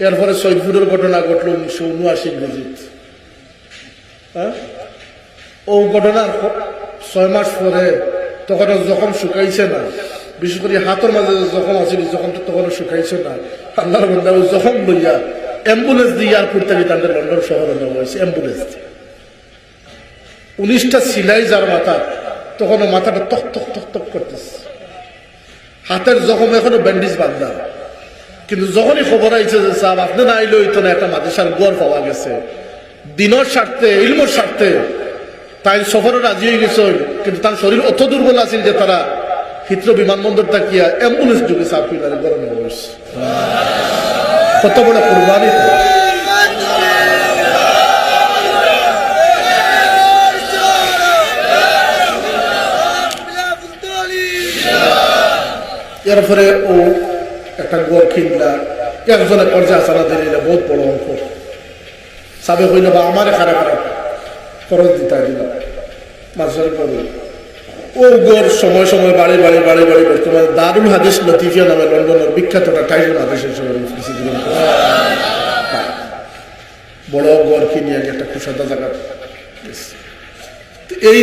এরপরে সৈয়দপুরের ঘটনা ঘটল 1979 ইংরেজিত। হ্যাঁ, ও ঘটনার 6 মাস পরে তখন যখন শুকাইছে না, বিশেষ করে হাতের মাঝে যখন আছিল যখন তখন শুকাইছে না, আল্লাহর বান্দা ওই যখন লইয়া অ্যাম্বুলেন্স দিয়ে এয়ারপোর্ট থেকে তাদের লন্ডন শহরে নেওয়া হয়েছে অ্যাম্বুলেন্স দিয়ে। 19টা সিলাই যার মাথা, তখন মাথাটা তক তক তক তক করতেছে, হাতের জখম এখনো ব্যান্ডেজ বাঁধা। কিন্তু যখনই খবর আইছে যে সাহেব আপনি না আইলে হইতো না, একটা মাদ্রাসার গড় পাওয়া গেছে, দিনের স্বার্থে ইলমের স্বার্থে তাই সফরে রাজি হয়ে গেছে। কিন্তু তার শরীর অত দুর্বল আছে যে তারা হিথ্রো বিমানবন্দর তাকিয়া অ্যাম্বুলেন্স ঢুকে সাফ ফিলারে গরমে বসে। কত বড় কুরবানি! এরপরে ও একটা গড় কিনলা, একজনের পর্যায়ে চালা দিলে বহুত বড় অঙ্ক সাবে হইল বা আমারে খারাপ খারাপ খরচ দিতে দিলাম মাঝে পড়ে। ও গড় সময় সময় বাড়ি বাড়ি বাড়ি বাড়ি বর্তমানে দারুল হাদিস লতিফিয়া নামে লন্ডনের বিখ্যাত টাইটেল হাদিস হিসেবে বড় গড় কিনে একটা খুশাদা জায়গা। এই